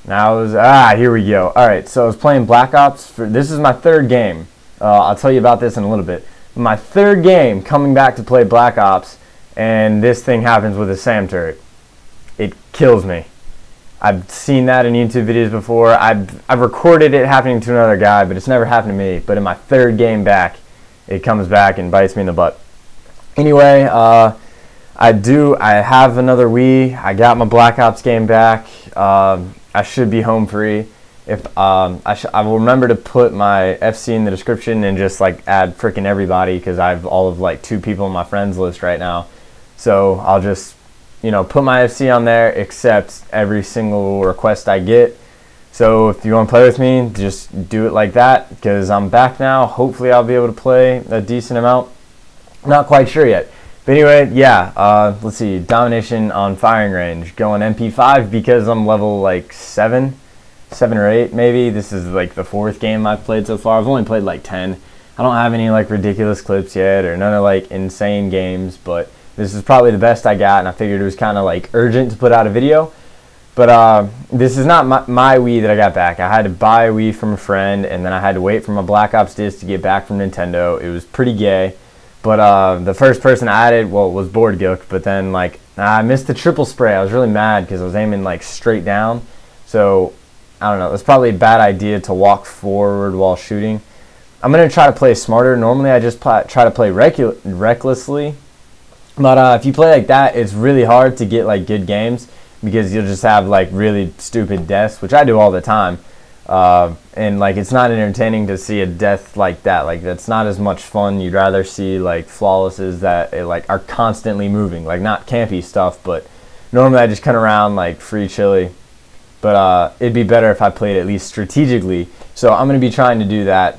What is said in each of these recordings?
Now here we go. All right, so I was playing Black Ops. This is my third game. I'll tell you about this in a little bit. My third game coming back to play Black Ops, and this thing happens with a SAM turret. It kills me. I've seen that in YouTube videos before. I've recorded it happening to another guy, but it's never happened to me. But in my third game back, it comes back and bites me in the butt. Anyway, I have another Wii. I got my Black Ops game back. I should be home free. If I will remember to put my FC in the description and just like add freaking everybody, because I have all of like 2 people on my friends list right now. So I'll just put my FC on there, accept every single request I get. So if you want to play with me, just do it like that, because I'm back now. Hopefully I'll be able to play a decent amount. Not quite sure yet. But anyway, yeah, let's see. Domination on firing range. Going MP5 because I'm level like 7 or 8 maybe. This is like the 4th game I've played so far. I've only played like 10. I don't have any like ridiculous clips yet, or none of like insane games, but this is probably the best I got, and I figured it was kind of like urgent to put out a video. But this is not my Wii that I got back. I had to buy a Wii from a friend, and then I had to wait for my Black Ops disc to get back from Nintendo. It was pretty gay. But the first person I added, was Board Gook, but then like I missed the triple spray. I was really mad because I was aiming like straight down. So I don't know. It's probably a bad idea to walk forward while shooting. I'm gonna try to play smarter. Normally I just try to play recklessly, but if you play like that, it's really hard to get like good games, because you'll just have like really stupid deaths, which I do all the time. And like it's not entertaining to see a death like that. Like that's not as much fun. You'd rather see like flawlesses that like are constantly moving, like not campy stuff, but normally I just come around like free chilly. But it'd be better if I played at least strategically. So I'm gonna be trying to do that.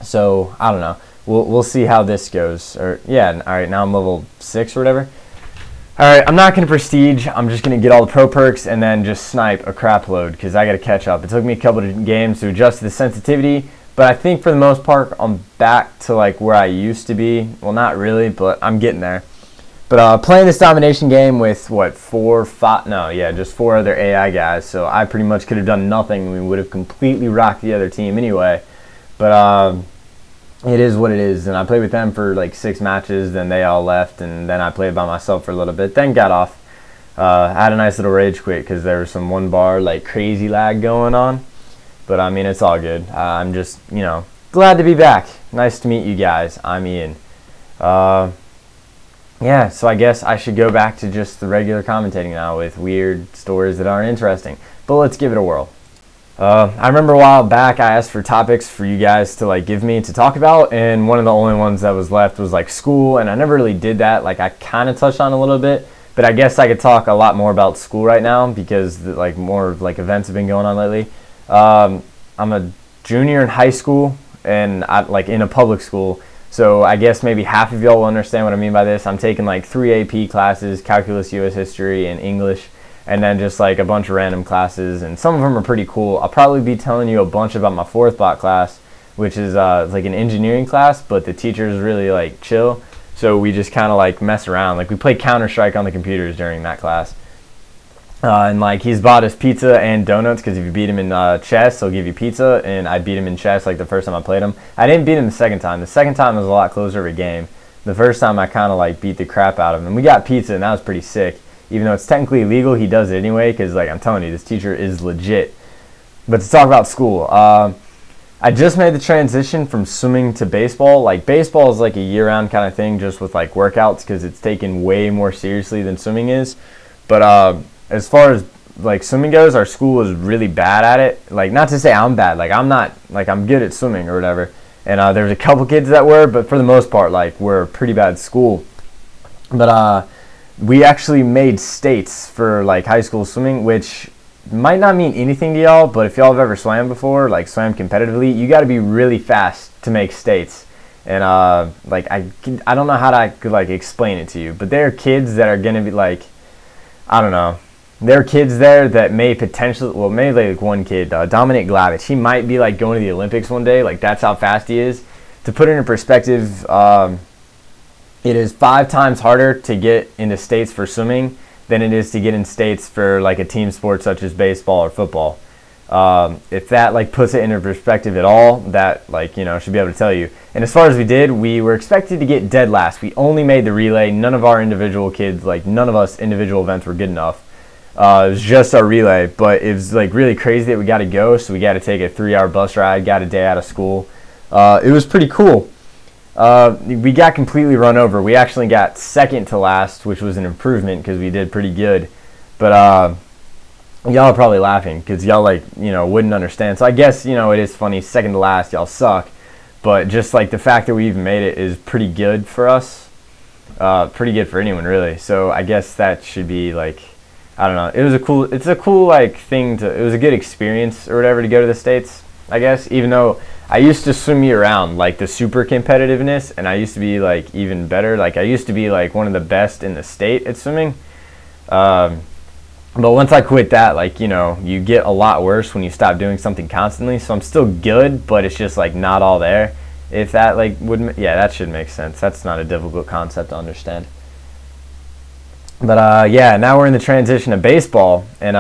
So I don't know. We'll see how this goes. Or yeah, all right. Now I'm level 6 or whatever. Alright, I'm not going to prestige. I'm just going to get all the pro perks and then just snipe a crap load, because I got to catch up. It took me a couple of games to adjust to the sensitivity, but I think for the most part I'm back to like where I used to be. Well, not really, but I'm getting there. But playing this domination game with what, just 4 other AI guys, so I pretty much could have done nothing. We would have completely rocked the other team anyway. But it is what it is, and I played with them for like 6 matches, then they all left, and then I played by myself for a little bit, then got off. I had a nice little rage quit because there was some 1-bar like crazy lag going on, but I mean, it's all good. I'm just glad to be back. Nice to meet you guys. I'm Ian. Yeah, so I guess I should go back to just the regular commentating now with weird stories that aren't interesting, but let's give it a whirl. I remember a while back I asked for topics for you guys to like give me to talk about, and one of the only ones that was left was like school, and I never really did that. Like I kind of touched on a little bit, but I guess I could talk a lot more about school right now, because like more like events have been going on lately. I'm a junior in high school, and like in a public school, so I guess maybe half of y'all will understand what I mean by this. I'm taking like 3 AP classes: calculus, US history, and English. And then just like a bunch of random classes, and some of them are pretty cool. I'll probably be telling you a bunch about my 4th bot class, which is like an engineering class, but the teacher is really like chill, so we just kind of like mess around. Like we play Counter-Strike on the computers during that class, and like he's bought us pizza and donuts, because if you beat him in chess, he'll give you pizza, and I beat him in chess like the first time I played him. I didn't beat him the second time. The second time was a lot closer of a game. The first time I kind of like beat the crap out of him, and we got pizza, and that was pretty sick. Even though it's technically illegal, he does it anyway, because like I'm telling you, this teacher is legit. But to talk about school, I just made the transition from swimming to baseball. Like baseball is like a year-round kind of thing, just with like workouts, because it's taken way more seriously than swimming is. But as far as like swimming goes, our school is really bad at it. Like, not to say I'm bad, like I'm not, like I'm good at swimming or whatever. And there's a couple kids that were, but for the most part, like we're a pretty bad school. But we actually made states for like high school swimming, which might not mean anything to y'all, but if y'all have ever swam before, like swam competitively, you got to be really fast to make states. And like I don't know how I could like explain it to you, but there are kids that are gonna be like, I don't know, there are kids there that may potentially, well, maybe like one kid, Dominic Glavich, he might be like going to the Olympics one day. Like that's how fast he is. To put it in perspective, it is 5 times harder to get into states for swimming than it is to get in states for like a team sport such as baseball or football. If that like puts it into perspective at all, that like, you know, should be able to tell you. And as far as we were expected to get dead last. We only made the relay. None of our individual kids, like none of us individual events were good enough. It was just our relay, but it was like really crazy that we got to go, so we got to take a 3-hour bus ride, got a day out of school. It was pretty cool. We got completely run over. We actually got second to last, which was an improvement because we did pretty good. But y'all are probably laughing because y'all like, you know, wouldn't understand. So I guess, you know, it is funny. Second to last, y'all suck. But just like the fact that we even made it is pretty good for us. Pretty good for anyone really. So I guess that should be like, I don't know. It's a cool like thing it was a good experience or whatever to go to the States, I guess, even though I used to swim year round, like the super competitiveness, and I used to be like even better. Like I used to be like one of the best in the state at swimming. But once I quit that, like, you know, you get a lot worse when you stop doing something constantly. So I'm still good, but it's just like not all there. If that like yeah, that should make sense. That's not a difficult concept to understand. But yeah, now we're in the transition to baseball, and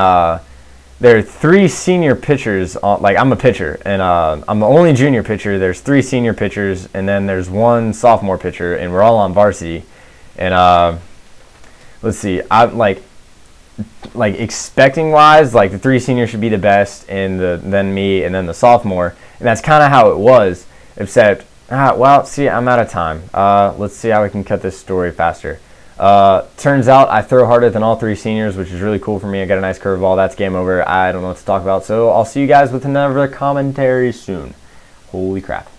there are 3 senior pitchers. Like I'm a pitcher, and I'm the only junior pitcher. There's 3 senior pitchers, and then there's 1 sophomore pitcher, and we're all on varsity. And let's see, I'm like expecting wise, like the 3 seniors should be the best, and then me, and then the sophomore, and that's kind of how it was. Except, well, see, I'm out of time. Let's see how we can cut this story faster. Turns out I throw harder than all 3 seniors, which is really cool for me. I got a nice curveball. That's game over. I don't know what to talk about, so I'll see you guys with another commentary soon. Holy crap.